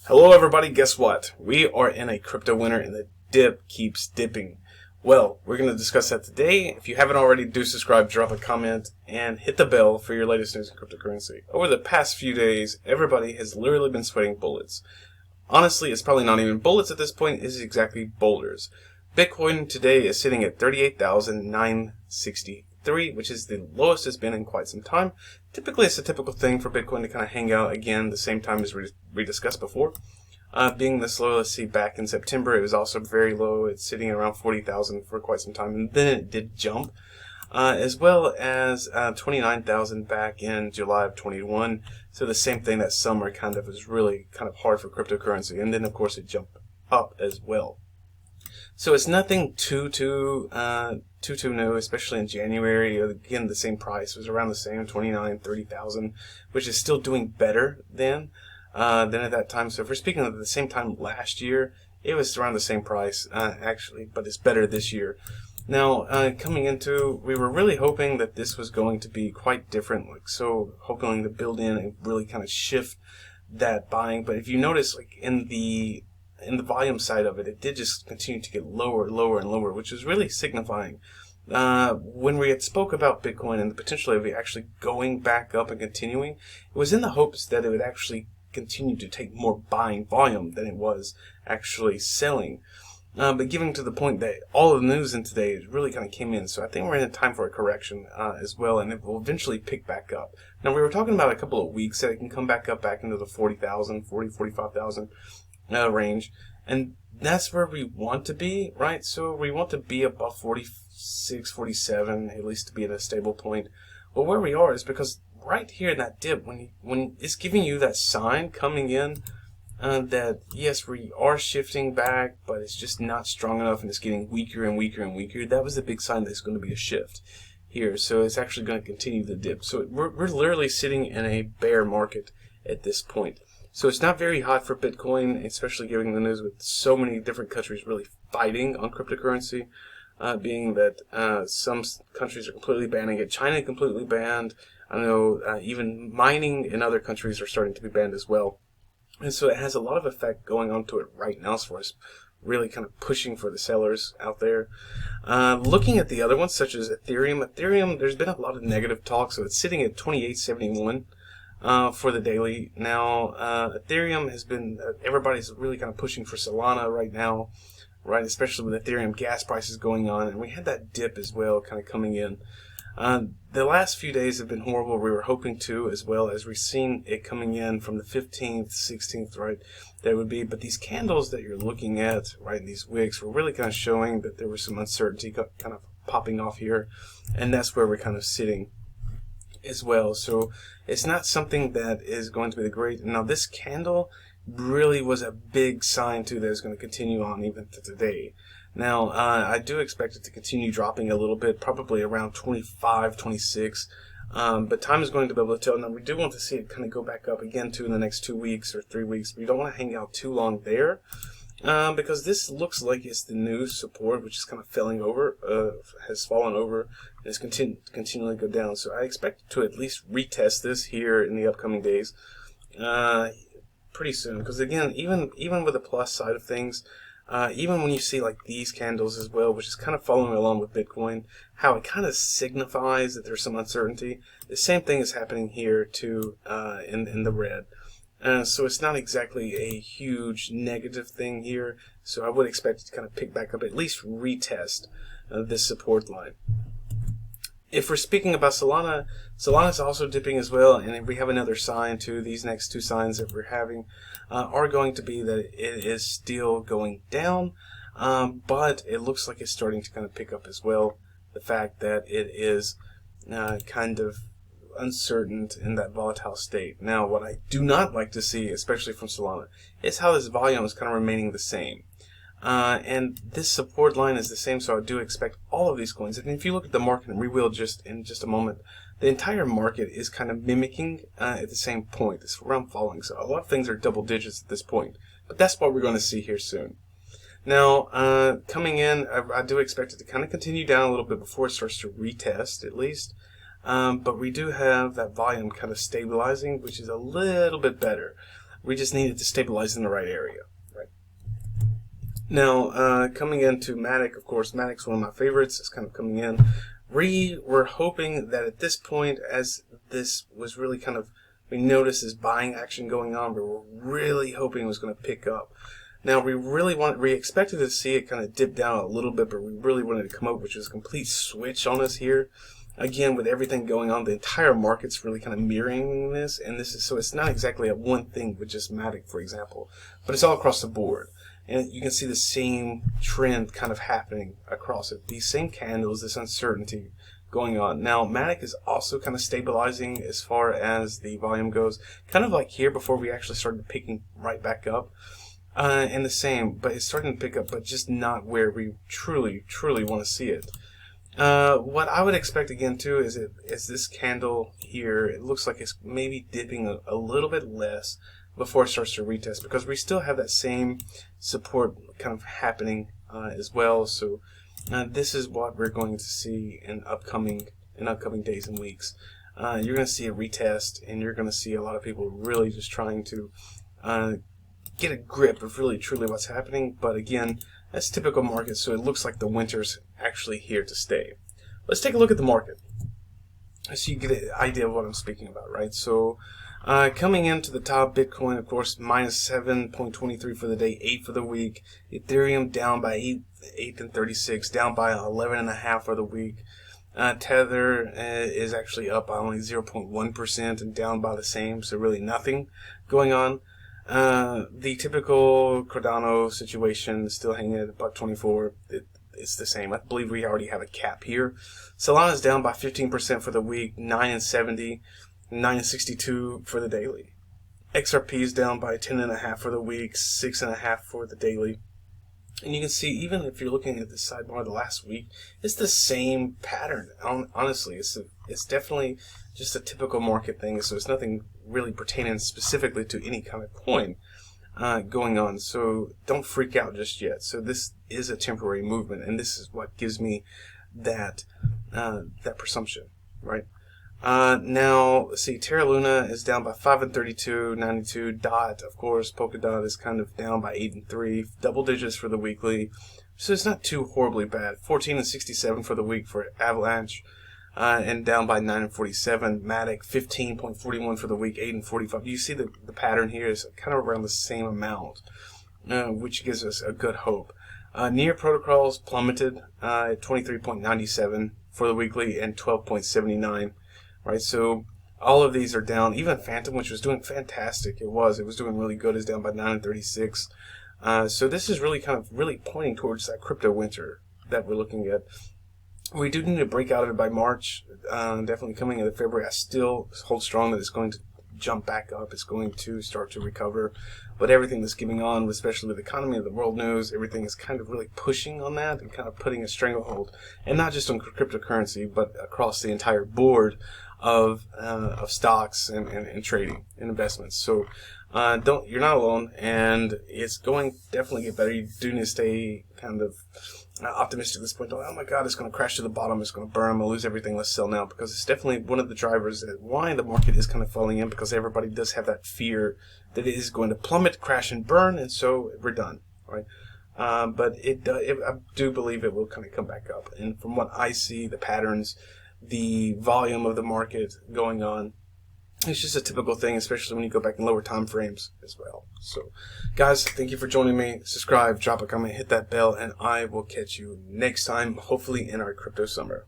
Hello everybody, guess what? We are in a crypto winter and the dip keeps dipping. Well, we're going to discuss that today. If you haven't already, do subscribe, drop a comment, and hit the bell for your latest news in cryptocurrency. Over the past few days, everybody has literally been sweating bullets. Honestly, it's probably not even bullets at this point, it's exactly boulders. Bitcoin today is sitting at 38,963, which is the lowest it's been in quite some time. Typically, it's a typical thing for Bitcoin to kind of hang out again the same time as we discussed before. Being this low, let's see, back in September, it was also very low. It's sitting at around 40,000 for quite some time, and then it did jump, as well as 29,000 back in July of 21. So the same thing that summer kind of was really kind of hard for cryptocurrency, and then of course it jumped up as well. So it's nothing too new, especially in January. Again, the same price was around the same, 29, 30,000, which is still doing better than at that time. So if we're speaking of the same time last year, it was around the same price, actually, but it's better this year. Now, coming into, we were really hoping that this was going to be quite different, hoping to build in and really kind of shift that buying. But if you notice, in the volume side of it, it did just continue to get lower, and lower, which was really signifying. When we had spoke about Bitcoin and the potential of it actually going back up and continuing, it was in the hopes that it would actually continue to take more buying volume than it was actually selling. But given to the point that all of the news in today really kind of came in, so I think we're in a time for a correction as well, and it will eventually pick back up. Now, we were talking about a couple of weeks that it can come back into the 45,000 range, and that's where we want to be, right? So we want to be above 46, 47, at least to be at a stable point. But where we are is because right here in that dip, when it's giving you that sign coming in that yes, we are shifting back, but it's just not strong enough, and it's getting weaker and weaker and weaker. That was the big sign that there's going to be a shift here. So it's actually going to continue the dip. So we're literally sitting in a bear market at this point. So it's not very hot for Bitcoin, especially given the news with so many different countries really fighting on cryptocurrency, being that some countries are completely banning it. China completely banned. I know even mining in other countries are starting to be banned as well. And so it has a lot of effect going on to it right now as far as really kind of pushing for the sellers out there. Looking at the other ones, such as Ethereum, there's been a lot of negative talk, so it's sitting at 2871. For the daily. Now, Ethereum has been, everybody's really kind of pushing for Solana right now, right? Especially with Ethereum gas prices going on, and we had that dip as well kind of coming in. The last few days have been horrible. We were hoping to, as well as we've seen it coming in from the 15th, 16th, right? There would be, but these candles that you're looking at, right, these wicks, were really kind of showing that there was some uncertainty kind of popping off here, and that's where we're kind of sitting as well. So it's not something that is going to be the great. Now, this candle really was a big sign too that it's going to continue on even to today. Now, I do expect it to continue dropping a little bit, probably around 25, 26. But time is going to be able to tell. Now, we do want to see it kind of go back up again too in the next 2 weeks or 3 weeks. We don't want to hang out too long there. Because this looks like it's the new support, which is kind of has fallen over, and is continually go down. So I expect to at least retest this here in the upcoming days, pretty soon. Because again, even with the plus side of things, even when you see like these candles as well, which is kind of following along with Bitcoin, how it kind of signifies that there's some uncertainty. The same thing is happening here too, in the red. So it's not exactly a huge negative thing here. So I would expect it to kind of pick back up, at least retest this support line. If we're speaking about Solana, Solana's also dipping as well, and we have another sign too. These next two signs that we're having are going to be that it is still going down, but it looks like it's starting to kind of pick up as well. The fact that it is kind of uncertain in that volatile state. Now, what I do not like to see, especially from Solana, is how this volume is kind of remaining the same. And this support line is the same, so I do expect all of these coins. And if you look at the market, and we will in just a moment, the entire market is kind of mimicking at the same point. It's around falling, so a lot of things are double digits at this point. But that's what we're going to see here soon. Now, coming in, I do expect it to kind of continue down a little bit before it starts to retest, at least. But we do have that volume kind of stabilizing, which is a little bit better. We just need it to stabilize in the right area. Right. Now, coming into Matic, of course, Matic's one of my favorites. It's kind of coming in. We were hoping that at this point, as this was really kind of, we noticed this buying action going on, we were really hoping it was going to pick up. Now, we expected to see it kind of dip down a little bit, but we really wanted to come up, which was a complete switch on us here. Again, with everything going on, the entire market's really kind of mirroring this, and so it's not exactly a one thing with just Matic, for example, but it's all across the board. And you can see the same trend kind of happening across it. These same candles, this uncertainty going on. Now, Matic is also kind of stabilizing as far as the volume goes, kind of like here before we actually started picking right back up. And the same, but it's starting to pick up, but just not where we truly want to see it. What I would expect again too is this candle here, it looks like it's maybe dipping a little bit less before it starts to retest, because we still have that same support kind of happening as well. So this is what we're going to see in upcoming days and weeks. You're going to see a retest, and you're going to see a lot of people really just trying to get a grip of really truly what's happening. But again, that's typical market, so it looks like the winter's actually here to stay. Let's take a look at the market so you get an idea of what I'm speaking about, right? So coming into the top, Bitcoin, of course, minus 7.23 for the day, 8 for the week. Ethereum down by 8 and 36, down by 11.5 for the week. Tether is actually up by only 0.1% and down by the same, so really nothing going on. The typical Cardano situation is still hanging at about 24. It's the same. I believe we already have a cap here. Solana is down by 15% for the week, 9.70, 9.62 for the daily. XRP is down by 10.5 for the week, 6.5 for the daily. And you can see, even if you're looking at the sidebar the last week, it's the same pattern. Honestly, it's definitely just a typical market thing. So it's nothing really pertaining specifically to any kind of coin going on. So don't freak out just yet. So this is a temporary movement, and this is what gives me that presumption, right? Now, let's see, Terra Luna is down by 5 and 32, 92. Dot, of course, Polkadot is kind of down by 8 and 3, double digits for the weekly. So it's not too horribly bad. 14 and 67 for the week for Avalanche, and down by 9 and 47. Matic, 15.41 for the week, 8 and 45. You see the pattern here is kind of around the same amount, which gives us a good hope. Near protocols plummeted at 23.97 for the weekly and 12.79. Right, so all of these are down. Even Phantom, which was doing fantastic, it was doing really good, is down by 9 and 36. So this is really kind of pointing towards that crypto winter that we're looking at. We do need to break out of it by March. Definitely coming into February. I still hold strong that it's going to jump back up. It's going to start to recover. But everything that's going on, especially with the economy of the world news, everything is kind of really pushing on that and kind of putting a stranglehold. And not just on cryptocurrency, but across the entire board of stocks and trading and investments. So you're not alone, and it's going to definitely get better. You do need to stay kind of optimistic at this point. Oh my God, it's going to crash to the bottom. It's going to burn. I'm going to lose everything. Let's sell now, because it's definitely one of the drivers that why the market is kind of falling in, because everybody does have that fear that it is going to plummet, crash, and burn, and so we're done, right? But I do believe it will kind of come back up. And from what I see, the patterns, the volume of the market going on, it's just a typical thing, especially when you go back in lower time frames as well. So, guys, thank you for joining me. Subscribe, drop a comment, hit that bell, and I will catch you next time, hopefully in our crypto summer.